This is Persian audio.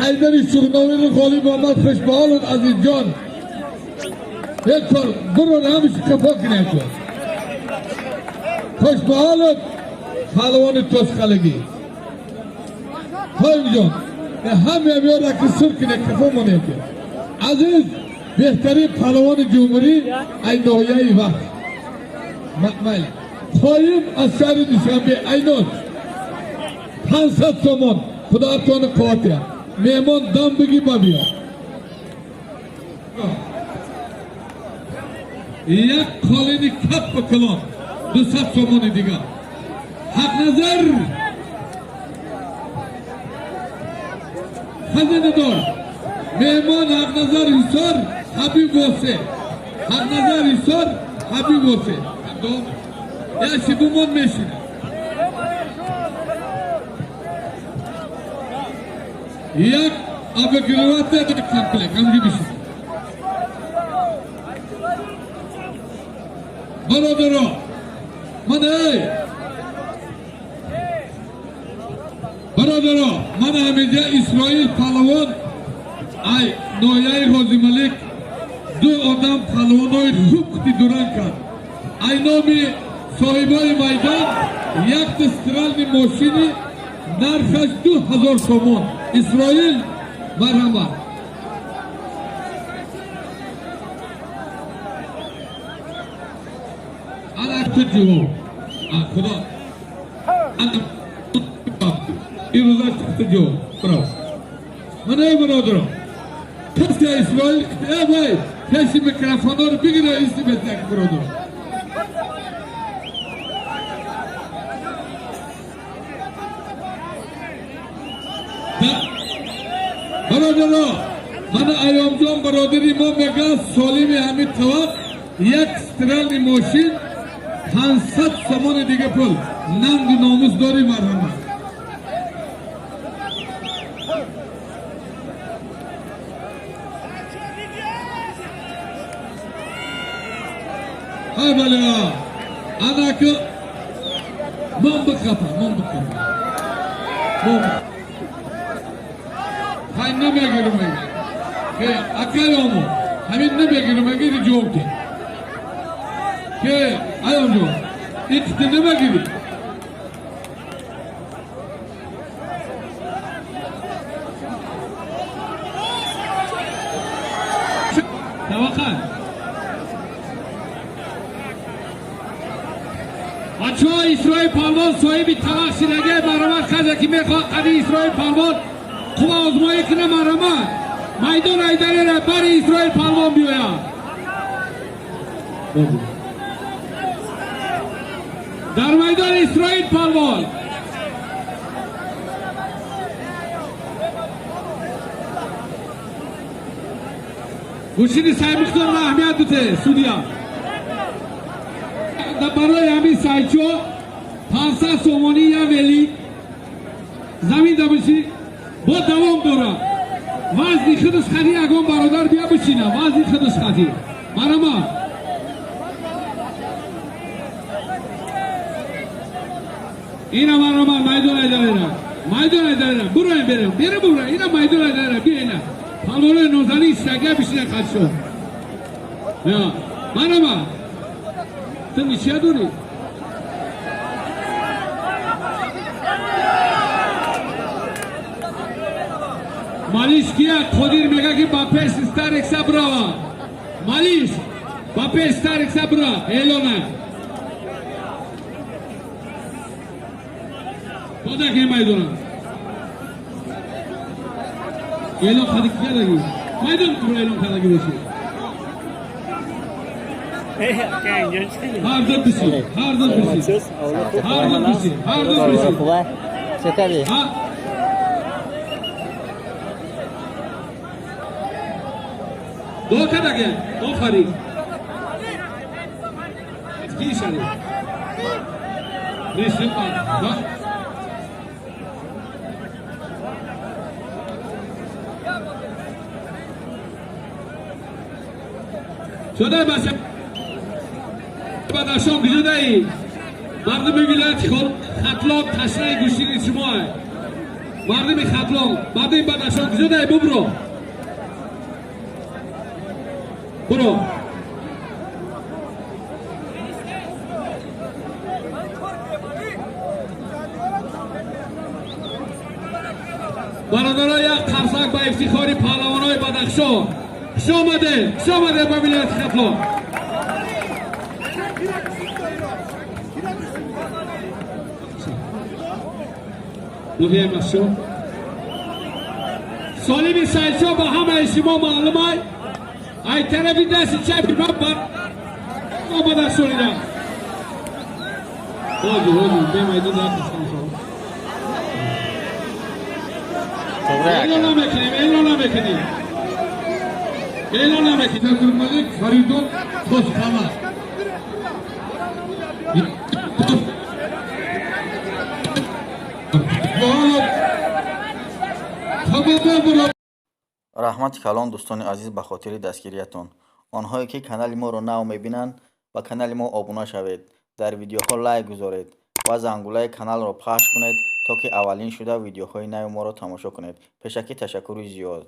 حیدری سوگناوی خالی محمد خوشبحال عزیز جان یک کار برو همیشه کفا کنه کن خوشبحال پهلوان توسخلگی خواهیم جان همه بیار که سر کنه کفا منه کن عزیز بهترین پهلوان جمهوری این نویه وقت مکمل خواهیم از شهر دوشنبه اینات 500 تومان خدا تانه قواتیه مهمان دم بگی ببیا یک کالینی کپ بکلان 200 تومانی دیگه حق نظر خزینه دار مهمان حق نظر ایسار حبیب واسه حق نظر ایسار حبیب واسه یکی بومان میشینه یک آبگیروات ده کمپلک همگی بشید برادرها من همیجا اسرائیل پهلوان ای نویه غازی ملک دو آدم پهلوانای خوب دوران کرد ای نامی صاحبای میدان یک دسترال ماشینی نرخش 2000 تومان اسرائیل مرحمت انا تجيبه خدا انا این روزا تجيبه برو من ای برادرم کسی اسرائیل ای بای کسی میکروفونا رو بگیره ایستی بزنک برادرم برادرها من ایام جان برادری ما میگه سالیم همین طواف یک استرال ماشین 500 تومان دیگه پول ننگ ناموس داری مرحمت ها بله انا که من بکپم خواهی نمیگیرم که اکل آمو همین نمیگیرم اگه جواب که ایام جواب این کتی نمیگیری توقع بچه ها اسرائیل پهلوان صاحبی طلاق شدگه مرمت خزه که میخواد قدی اسرائیل پهلوان خوب آزمایی کنه مرمت میدان ایدری را بری اسرائیل پهلوان بیاید در میدان اسرائیل پهلوان گوشینی سعی مختار را اهمیت دوته سودیا برای همین سایچو 500 تومانی یا ولی زمین دمشی با دوام داره وزنی خودش خدی اگم برادر بیا بشینه وزنی خودش خدی مرما اینا مرما میدون ایداره برو این برو اینا میدون ایداره بیا اینا پالوره نوزانی استگه بشینه خد شد یا مرما تو میشه دوری مالیش کیا خودیر میگه که با پیش استار اکسا برا مالیش با پیش استار اکسا برا ایلونه خدا که میدونم ایلون خدی کیا دگی میدون برو ایلون خدی بشی هر دو بشی چطوری؟ دو کدگه دو خری کی شری ریشم با شده باشه بعد اشام گجده ای مردم ولایت خود اطلاق تشریح گوشی شما مردم خطلان مردم بدخشان کجا داری برو برو برادرای یک قرصک با افتخار پهلوانای بدخشان خوش آمده به ولایت خطلان مهم است شو سالم سایشو با همه شما معلومه ای طرفی دست چپ بر آمده شدیدم هادی بیمایدی دست شما اعلان نمیکنیم Abdülmalik Faridun Tozkala. раҳмати калон дӯстони азиз ба хотири дастгириятон онҳое ки канали моро нав мебинанд ба канали мо обуна шавед дар видеоҳо лайк гузоред ва зангулаи каналро пахш кунед то ки аввалин шуда видеоҳои нави моро тамошо кунед пешакӣ ташаккури зиёд